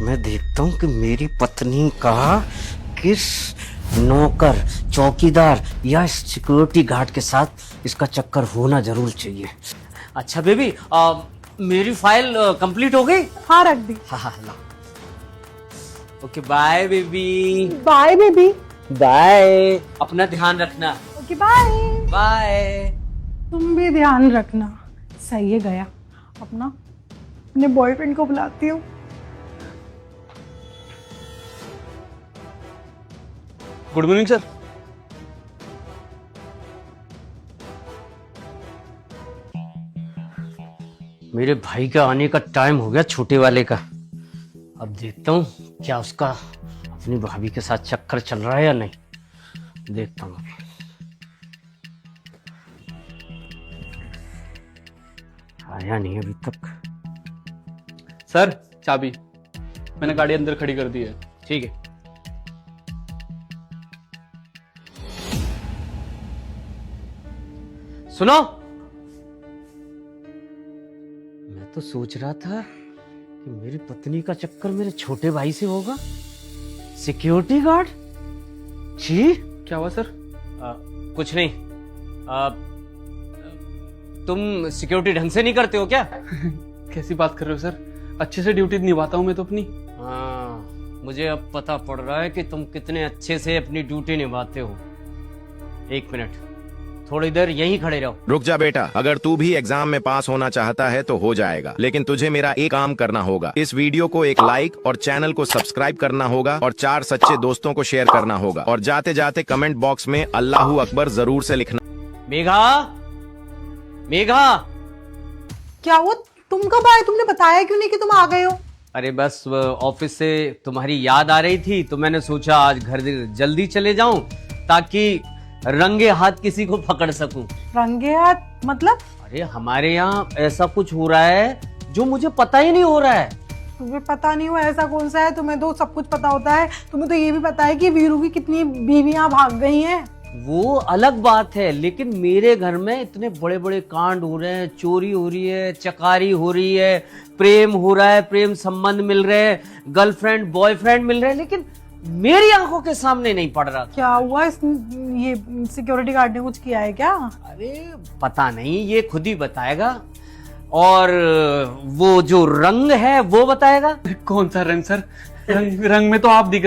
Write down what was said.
मैं देखता हूँ कि मेरी पत्नी का किस नौकर, चौकीदार या सिक्योरिटी गार्ड के साथ इसका चक्कर होना जरूर चाहिए। अच्छा बेबी, मेरी फाइल कंप्लीट हो गई? हाँ रख दी। हाँ, ला। Okay bye baby. Bye baby. Bye, अपना ध्यान रखना। Okay bye. बाय। तुम भी ध्यान रखना। सही है, गया अपने बॉयफ्रेंड को बुलाती हूँ। Good morning sir. मेरे भाई का आने का टाइम हो गया, छोटे वाले का। अब देखता हूँ क्या उसका अपनी भाभी के साथ चक्कर चल रहा है या नहीं। देखता हूँ। आया नहीं अभी तक। सर चाबी, मैंने गाड़ी अंदर खड़ी कर दी है। ठीक है। सुनो, मैं तो सोच रहा था कि मेरी पत्नी का चक्कर मेरे छोटे भाई से होगा। Security guard? जी क्या हुआ सर? कुछ नहीं। तुम सिक्योरिटी ढंग से नहीं करते हो क्या? कैसी बात कर रहे हो सर? अच्छे से ड्यूटी निभाता हूँ मैं तो अपनी। हाँ, मुझे अब पता पड़ रहा है कि तुम कितने अच्छे से अपनी ड्यूटी निभाते हो। एक मिनट, थोड़ी देर यहीं खड़े रहो। रुक जा बेटा, अगर तू भी एग्जाम में पास होना चाहता है तो हो जाएगा, लेकिन तुझे मेरा एक काम करना होगा। इस वीडियो को एक लाइक और चैनल को सब्सक्राइब करना होगा और 4 सच्चे दोस्तों को शेयर करना होगा और जाते जाते कमेंट बॉक्स में अल्लाहू अकबर जरूर से लिखना। मेघा, मेघा। क्या हुआ? तुम कब आए? तुमने बताया क्यों नहीं कि तुम आ गए हो? अरे बस ऑफिस से तुम्हारी याद आ रही थी तो मैंने सोचा आज घर जल्दी चले जाऊं ताकि रंगे हाथ किसी को पकड़ सकूं। रंगे हाथ मतलब? अरे हमारे यहाँ ऐसा कुछ हो रहा है जो मुझे पता ही नहीं हो रहा है। तुम्हें पता नहीं हुआ ऐसा कौन सा है? तुम्हें तो सब कुछ पता होता है। तुम्हें तो ये भी पता है कि वीरू की कितनी बीवियां भाग गई हैं। वो अलग बात है, लेकिन मेरे घर में इतने बड़े बड़े कांड हो रहे हैं, चोरी हो रही है, चकारी हो रही है, प्रेम हो रहा है, प्रेम संबंध मिल रहे हैं, गर्लफ्रेंड बॉयफ्रेंड मिल रहे हैं, लेकिन मेरी आंखों के सामने नहीं पड़ रहा। क्या हुआ? ये सिक्योरिटी गार्ड ने कुछ किया है क्या? अरे पता नहीं, ये खुद ही बताएगा। और वो जो रंग है वो बताएगा। कौन सा रंग सर? रंग में तो आप दिख